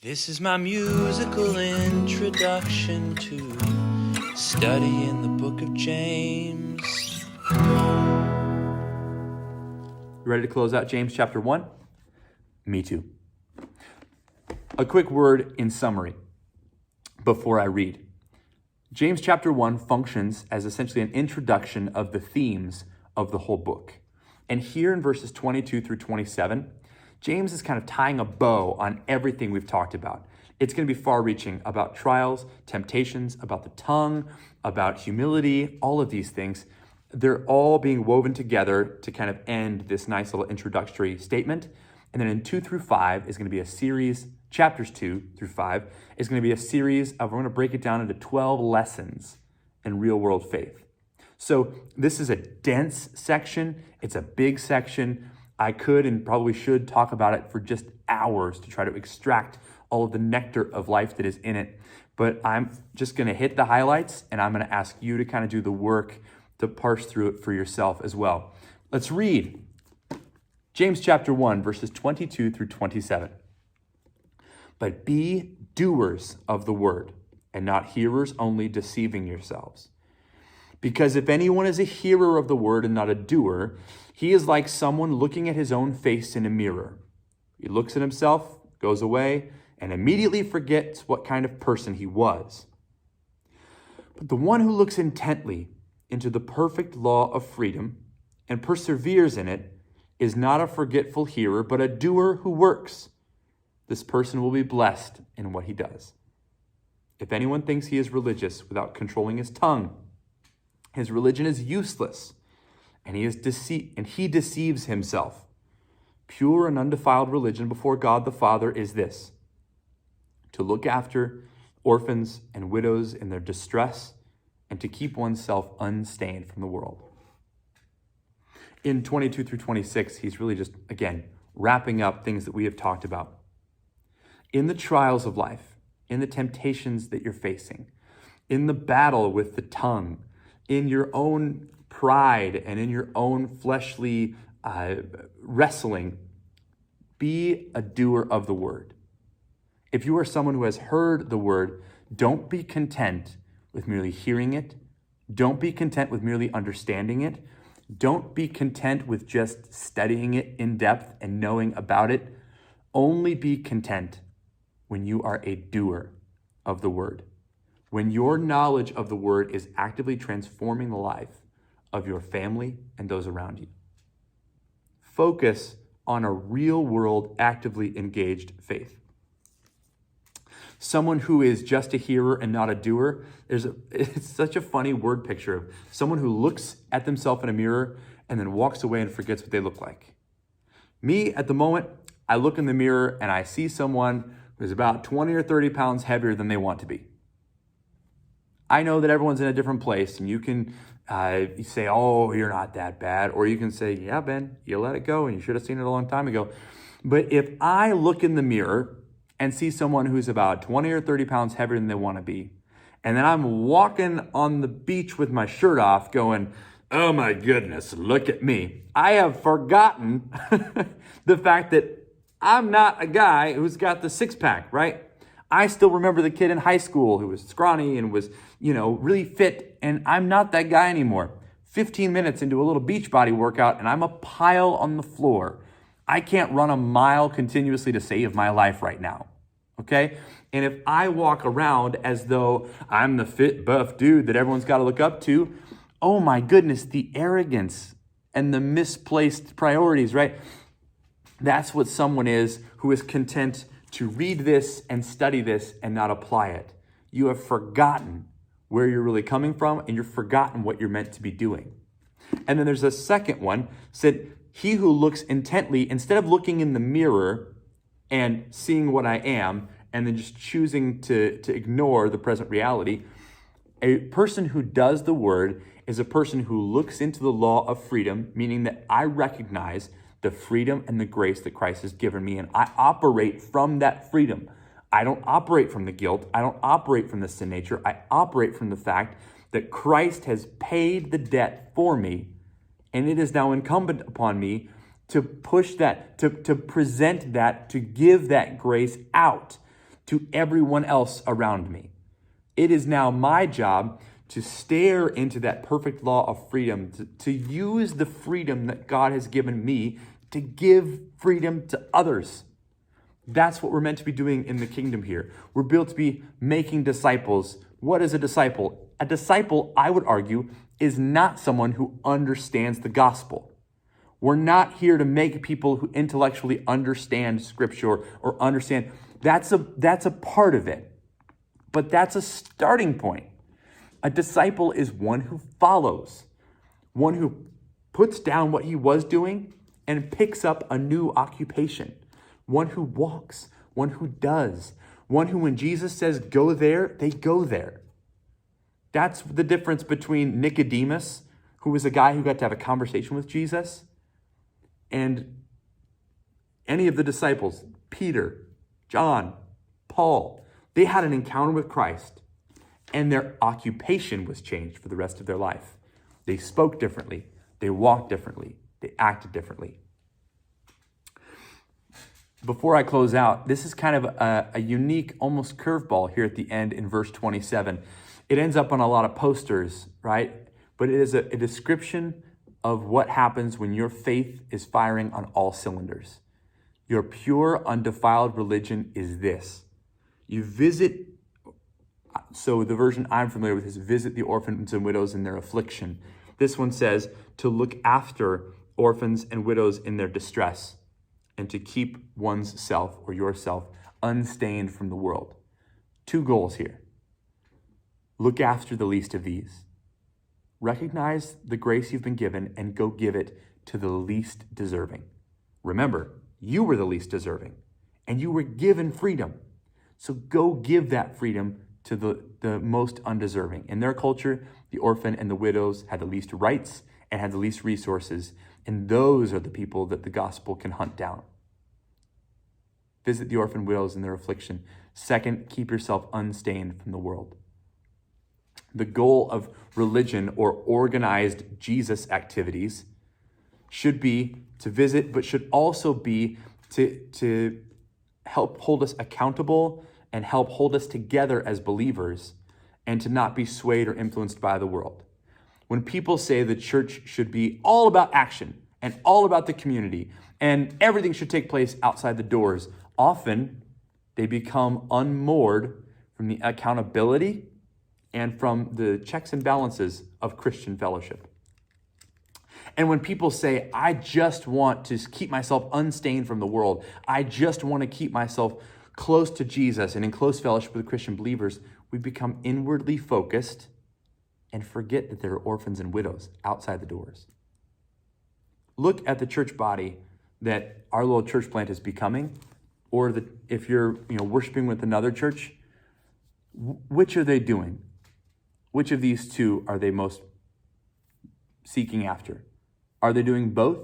This is my musical introduction to studying the book of James. Ready to close out James chapter 1? Me too. A quick word in summary before I read. James chapter 1 functions as essentially an introduction of the themes of the whole book. And here in verses 22 through 27, James is kind of tying a bow on everything we've talked about. It's going to be far-reaching about trials, temptations, about the tongue, about humility, all of these things. They're all being woven together to kind of end this nice little introductory statement. And then in 2 through 5 is going to be a series, chapters 2 through 5 is going to be a series of, we're going to break it down into 12 lessons in real-world faith. So this is a dense section. It's a big section. I could and probably should talk about it for just hours to try to extract all of the nectar of life that is in it. But I'm just going to hit the highlights, and I'm going to ask you to kind of do the work to parse through it for yourself as well. Let's read James chapter 1, verses 22 through 27. But be doers of the word, and not hearers only, deceiving yourselves. Because if anyone is a hearer of the word and not a doer, he is like someone looking at his own face in a mirror. He looks at himself, goes away, and immediately forgets what kind of person he was. But the one who looks intently into the perfect law of freedom and perseveres in it is not a forgetful hearer, but a doer who works. This person will be blessed in what he does. If anyone thinks he is religious without controlling his tongue, his religion is useless, and he deceives himself. Pure and undefiled religion before God the Father is this: to look after orphans and widows in their distress, and to keep oneself unstained from the world. In 22 through 26, he's really just, again, wrapping up things that we have talked about. In the trials of life, in the temptations that you're facing, in the battle with the tongue, in your own pride and in your own fleshly wrestling, be a doer of the word. If you are someone who has heard the word, don't be content with merely hearing it. Don't be content with merely understanding it. Don't be content with just studying it in depth and knowing about it. Only be content when you are a doer of the word. When your knowledge of the word is actively transforming the life of your family and those around you. Focus on a real-world, actively engaged faith. Someone who is just a hearer and not a doer, it's such a funny word picture of someone who looks at themselves in a mirror and then walks away and forgets what they look like. Me, at the moment, I look in the mirror and I see someone who's about 20 or 30 pounds heavier than they want to be. I know that everyone's in a different place, and you can say, oh, you're not that bad. Or you can say, yeah, Ben, you let it go, and you should have seen it a long time ago. But if I look in the mirror and see someone who's about 20 or 30 pounds heavier than they want to be, and then I'm walking on the beach with my shirt off going, oh my goodness, look at me, I have forgotten the fact that I'm not a guy who's got the six-pack, right? I still remember the kid in high school who was scrawny and was, really fit, and I'm not that guy anymore. 15 minutes into a little beach body workout, and I'm a pile on the floor. I can't run a mile continuously to save my life right now, okay? And if I walk around as though I'm the fit, buff dude that everyone's got to look up to, oh my goodness, the arrogance and the misplaced priorities, right? That's what someone is who is content to read this and study this and not apply it. You have forgotten where you're really coming from, and you've forgotten what you're meant to be doing. And then there's a second one, said, he who looks intently, instead of looking in the mirror and seeing what I am, and then just choosing to ignore the present reality, a person who does the word is a person who looks into the law of freedom, meaning that I recognize the freedom and the grace that Christ has given me, and I operate from that freedom. I don't operate from the guilt. I don't operate from the sin nature. I operate from the fact that Christ has paid the debt for me, and it is now incumbent upon me to push that, to present that, to give that grace out, to everyone else around me. It is now my job to stare into that perfect law of freedom, to use the freedom that God has given me to give freedom to others. That's what we're meant to be doing in the kingdom here. We're built to be making disciples. What is a disciple? A disciple, I would argue, is not someone who understands the gospel. We're not here to make people who intellectually understand scripture or understand. That's a part of it, but that's a starting point. A disciple is one who follows, one who puts down what he was doing and picks up a new occupation, one who walks, one who does, one who when Jesus says go there, they go there. That's the difference between Nicodemus, who was a guy who got to have a conversation with Jesus, and any of the disciples, Peter, John, Paul. They had an encounter with Christ, and their occupation was changed for the rest of their life. They spoke differently. They walked differently. They acted differently. Before I close out, this is kind of a unique, almost curveball here at the end in verse 27. It ends up on a lot of posters, right? But it is a description of what happens when your faith is firing on all cylinders. Your pure, undefiled religion is this. You visit, so the version I'm familiar with is visit the orphans and widows in their affliction. This one says to look after orphans and widows in their distress and to keep one's self or yourself unstained from the world. Two goals here. Look after the least of these. Recognize the grace you've been given and go give it to the least deserving. Remember, you were the least deserving and you were given freedom. So go give that freedom to the most undeserving. In their culture, the orphan and the widows had the least rights and had the least resources. And those are the people that the gospel can hunt down. Visit the orphan widows in their affliction. Second, keep yourself unstained from the world. The goal of religion or organized Jesus activities should be to visit, but should also be to help hold us accountable and help hold us together as believers and to not be swayed or influenced by the world. When people say the church should be all about action and all about the community and everything should take place outside the doors, often they become unmoored from the accountability and from the checks and balances of Christian fellowship. And when people say, I just want to keep myself unstained from the world, I just want to keep myself close to Jesus and in close fellowship with Christian believers, we become inwardly focused and forget that there are orphans and widows outside the doors. Look at the church body that our little church plant is becoming, or if you're worshiping with another church, which are they doing? Which of these two are they most seeking after? Are they doing both?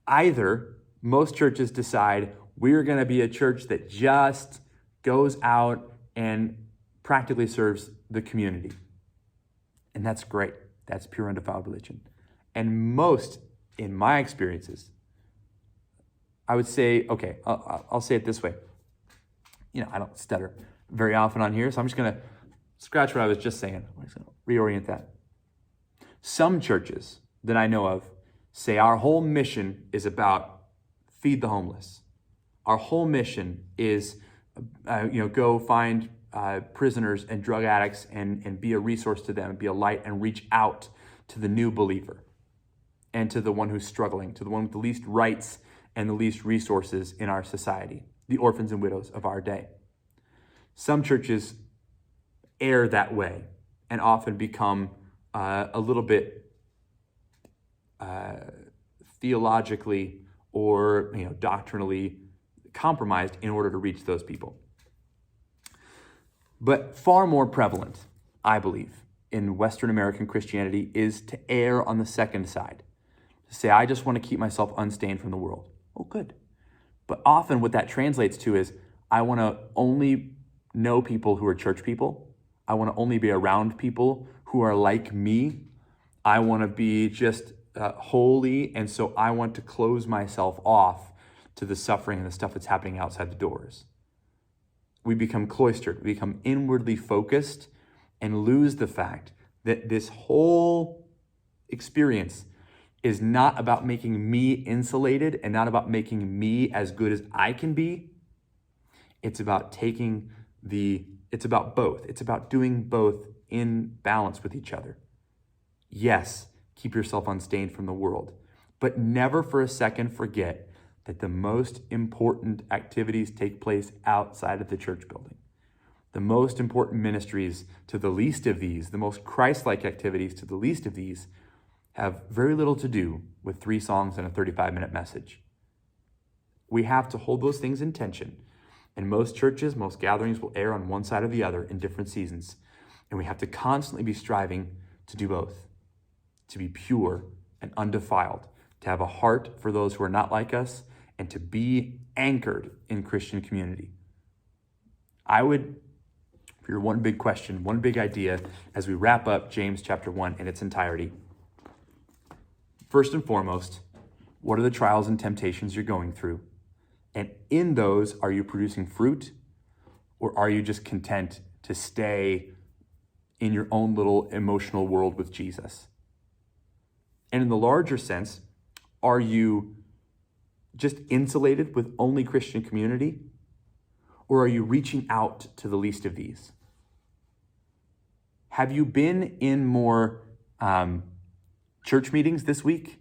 Either most churches decide we're going to be a church that just goes out and practically serves the community. And that's great. That's pure undefiled religion. And most, in my experiences, I would say, okay, I'll say it this way. I don't stutter very often on here, so I'm just going to scratch what I was just saying. I'm just going to reorient that. Some churches that I know of say our whole mission is about feed the homeless. Our whole mission is, go find prisoners and drug addicts and be a resource to them, be a light and reach out to the new believer and to the one who's struggling, to the one with the least rights and the least resources in our society, the orphans and widows of our day. Some churches err that way and often become a little bit theologically or doctrinally compromised in order to reach those people. But far more prevalent, I believe, in Western American Christianity is to err on the second side. To say, I just want to keep myself unstained from the world. Oh, good. But often what that translates to is, I want to only know people who are church people. I want to only be around people who are like me. I want to be just holy, and so I want to close myself off to the suffering and the stuff that's happening outside the doors. we become cloistered, we become inwardly focused, and lose the fact that this whole experience is not about making me insulated and not about making me as good as I can be. It's about it's about both. It's about doing both in balance with each other. Yes, keep yourself unstained from the world, but never for a second forget that the most important activities take place outside of the church building. The most important ministries to the least of these, the most Christ-like activities to the least of these, have very little to do with 3 songs and a 35-minute message. We have to hold those things in tension. And most churches, most gatherings will err on one side or the other in different seasons. And we have to constantly be striving to do both, to be pure and undefiled, to have a heart for those who are not like us, and to be anchored in Christian community. I would, for your one big question, one big idea, as we wrap up James chapter 1 in its entirety. First and foremost, what are the trials and temptations you're going through? And in those, are you producing fruit, or are you just content to stay in your own little emotional world with Jesus? And in the larger sense, are you just insulated with only Christian community, or are you reaching out to the least of these? Have you been in more church meetings this week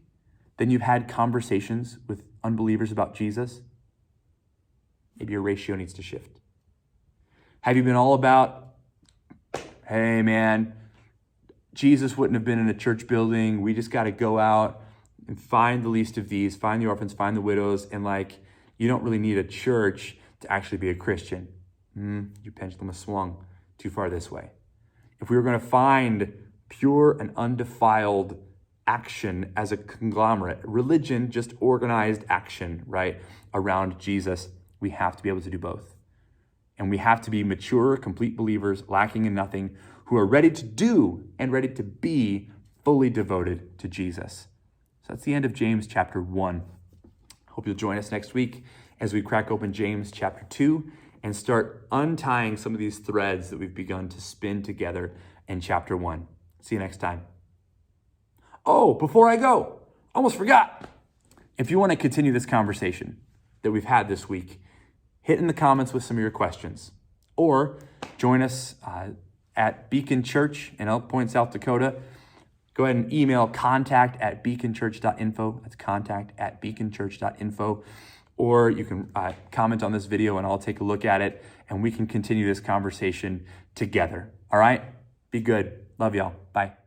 than you've had conversations with unbelievers about Jesus? Maybe your ratio needs to shift. Have you been all about, hey man, Jesus wouldn't have been in a church building. We just got to go out and find the least of these, find the orphans, find the widows, and you don't really need a church to actually be a Christian. Your pendulum has swung too far this way. If we were going to find pure and undefiled action as a conglomerate, religion, just organized action, right, around Jesus, we have to be able to do both. And we have to be mature, complete believers, lacking in nothing, who are ready to do and ready to be fully devoted to Jesus. So that's the end of James chapter 1. Hope you'll join us next week as we crack open James chapter 2 and start untying some of these threads that we've begun to spin together in chapter 1. See you next time. Oh, before I go, almost forgot. If you want to continue this conversation that we've had this week, hit in the comments with some of your questions, or join us at Beacon Church in Elk Point, South Dakota. Go ahead and email contact@beaconchurch.info. That's contact@beaconchurch.info. Or you can comment on this video and I'll take a look at it and we can continue this conversation together. All right? Be good. Love y'all. Bye.